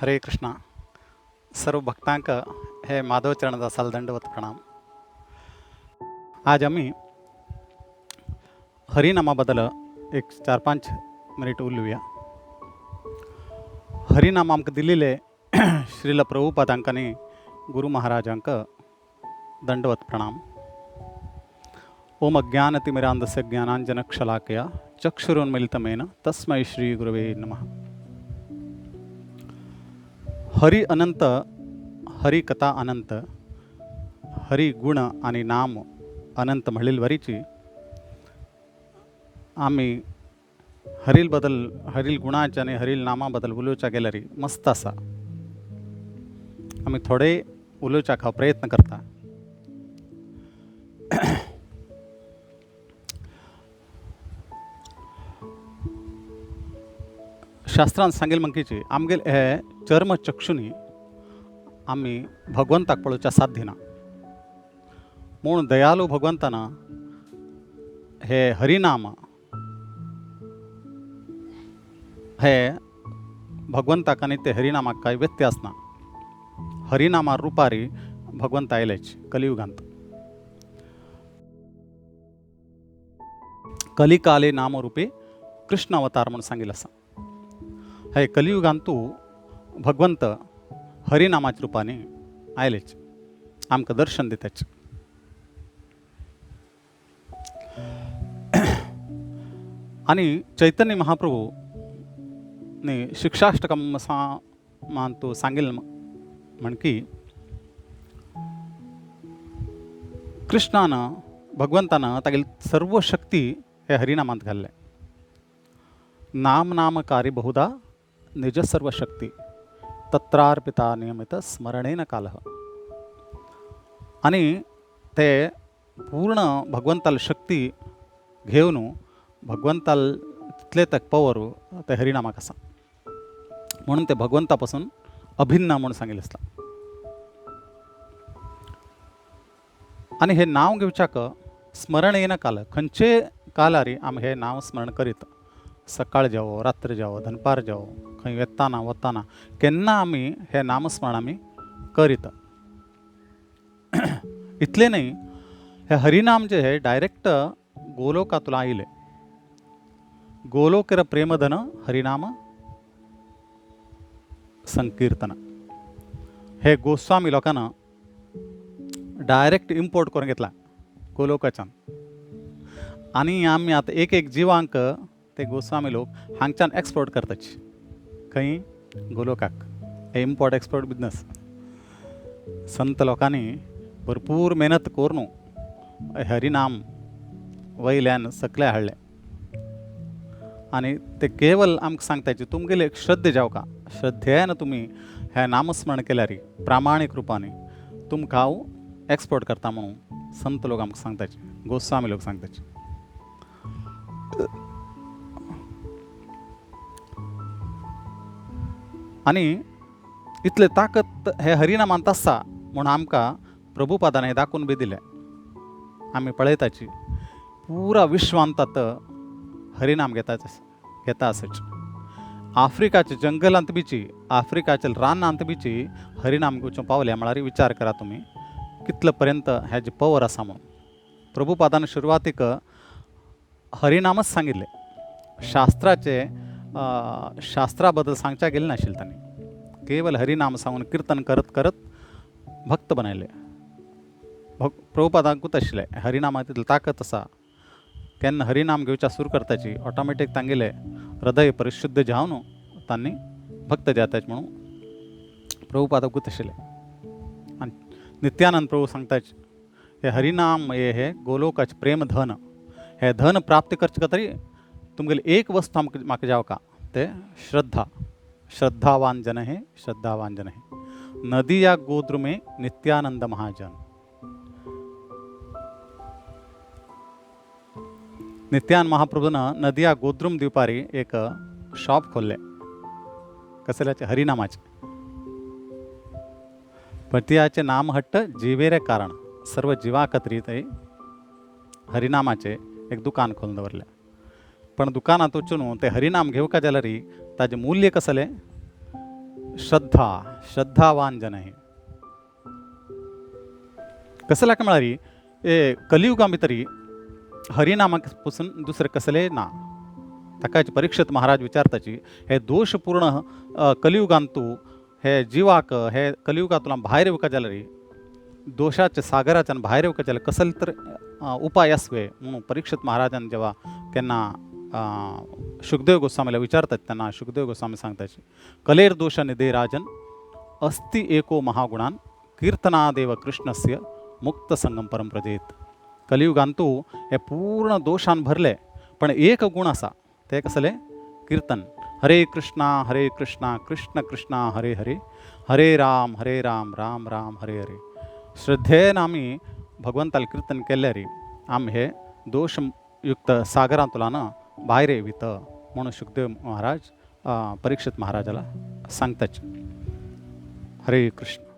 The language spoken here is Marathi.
हरे कृष्णा. सर्व भक्तांक हे माधव चरणदासाला दंडवत प्रणाम. आज आम्ही हरिनामाबद्दल एक 4-5 मिनिट उलवूया. हरिनाम आमकां दिल्लेले श्रील प्रभुपादांकांनी गुरु महाराजांक दंडवत प्रणाम. ओम अज्ञानतिमिरान्धस्य ज्ञानाञ्जनशलाकया चक्षुरुन्मीलितमेन तस्मै श्री गुरवे नमः. हरि अनंत, हरि कथा अनंत, हरि गुण आणि नाम अनंत म्हणील वरीची आम्ही हरील बदल हरील गुणाच्या आणि हरील नामाबद्दल उलोवच्या गेल्यारी मस्त आसा. आम्ही थोडे उलोवच्याक हांव प्रयत्न करता. शास्त्रांत सांगेल मंकीची आमगेल हे चर्म चक्षुनी आम्ही भगवंताक पळोवच्या साध्य ना. म्हूण दयालू भगवंताना हे हरिनाम हे भगवंताक आनी ते हरिनामाक कांय व्यत्यास ना. हरिनामा रुपारी भगवंत आयलेच कलियुगांत. कलिकाले नामरूपे कृष्ण अवतार म्हणून सांगिल्लें आसा. हे कलियुगांतू भगवंत हरिनामाच्या रुपाने आयलेच आमकां दर्शन दितेच. आणि चैतन्य महाप्रभू नी शिक्षाष्टकम मानतो सांगेल म्हणकी कृष्णानं भगवंतानं तागेली सर्व शक्ती हे हरिनामांत घाल्ले. नाम नामकारी बहुधा निज सर्व शक्ती तत्रार्पिता नियमित स्मरणेन कालः. आणि ते पूर्ण भगवंताल शक्ती घेवन भगवंताल तितले तक पवरू ते हरिनामाक आसा. म्हणून ते भगवंता पासून अभिन्न म्हणून सांगिल्लें आसता. आणि हे नाव घेवच्याक स्मरणेन काल खंयचे कालारी आमी हे नाव स्मरण करीत. सकाळ जावो, रात्र जावो, दनपार जावो, खंय येताना वताना केन्ना आमी हे नामस्मरण आमी करीत. इतले न्ही, हे हरिनाम जे हे डायरेक्ट गोलोकांतलो आयले. गोलोकेर प्रेमधन हरिनाम संकीर्तन हे गोस्वामी लोकांना डायरेक्ट इम्पोर्ट करून घेतला गोलोकाच्यान. आणि आमी आतां एक एक जिवांक ते गोस्वामी लोक हांगच्यान एक्सपोर्ट करतात खंय गोलोकाक. हे इम्पोर्ट एक्सपोर्ट बिजनस संत लोकांनी भरपूर मेहनत करून हरिनाम वयल्यान सकले हाडले. आणि ते केवल आमकां सांगताचे तुमगेले एक श्रद्धे जावका, श्रद्धेन तुमी हे नामस्मरण केल्यार प्रामाणीक रुपाने तुमकां हांव एक्सपोर्ट करता म्हणून संत लोक आमकां सांगताचे, गोस्वामी लोक सांगताचे. आणि इतले ताकत हे हरिनामांत आसा म्हणून आमकां प्रभुपादान हे दाखोवन बी दिलें. आमी पळयताची पुरा विश्वांतात हरिनाम घेता आसच. आफ्रिकाच्या जंगलांत बीची, आफ्रिकाच्या रानांत बीची हरिनाम घेवचें पावले म्हळ्यार विचार करा तुमी कितले पर्यंत हेजे पवर आसा म्हणून. प्रभुपादान सुरवातीक हरिनामच सांगिल्ले. शास्त्रा बद्दल सांगच्या गेलें नाशिल्लें तांणी. केवल हरिनाम सांगून कीर्तन करत करत भक्त बनयले. प्रभुपादांकूच आशिल्लें हरिनामांत तितली ताकत आसा. केन्ना हरिनाम घेवच्या सुरू करताची ऑटोमॅटीक तांगेले हृदय परिशुद्ध जावन तांणी भक्त जाताचे म्हणून प्रभुपादांकूच आशिल्लें. आनी नित्यानंद प्रभू सांगताचे हे हरिनाम हे गोलोकाचे प्रेम धन. हे धन प्राप्त करचे तरी तुमगेली एक वस्तू म्हाका जावका ते श्रद्धा. श्रद्धावान जन हे श्रद्धावान जन हे नदिया गोद्रुमे नित्यानंद महाजन. नित्यान महाप्रभून नदिया गोद्रुम दिवपारी एक शॉप खोल्ले कसल्याचे हरिनामाचे. पतियाचे नाम हट्ट जिवेरे कारण सर्व जिवा खातीर थंय हरिनामाचे एक दुकान खोलून दवरलें. पण दुकानात वचून ते हरिनाम घेवका जाल्यार ताजें मूल्य कसलें श्रद्धावान जन आहे. कसं लाका म्हळारी ए कलियुगा भितरी हरिनामाक पासून दुसरे कसले ना. ताकाची परीक्षित महाराज विचारताची हे दोषपूर्ण कलियुगांतू हे जिवाक हे कलियुगातून भायर येवका जाल्यार दोषाच्या सागराच्यान भायर येवका जाल्यार कसले तर उपाय आसवे म्हणून परीक्षित महाराजान जेव्हा केन्ना शुकदेव गोस्वामीला विचारतात तेन्ना शुकदेव गोस्वामी सांगताचे कलेर दोष निधे राजन अस्ति एको महागुणान कीर्तनादेव कृष्णस्य मुक्त संगम परम प्रजेत. कलियुगांतू हे पूर्ण दोषान भरले पण एक गुण असा ते कसले कीर्तन. हरे कृष्णा कृष्ण कृष्णा हरे हरे हरे राम राम राम हरे हरे. श्रद्धेन आमी भगवंताला कीर्तन केल्यार आमी हे दोषयुक्त सागरांतल्यान भायर येवीत म्हणून शुकदेव महाराज परीक्षित महाराजाला सांगताचे. हरे कृष्ण.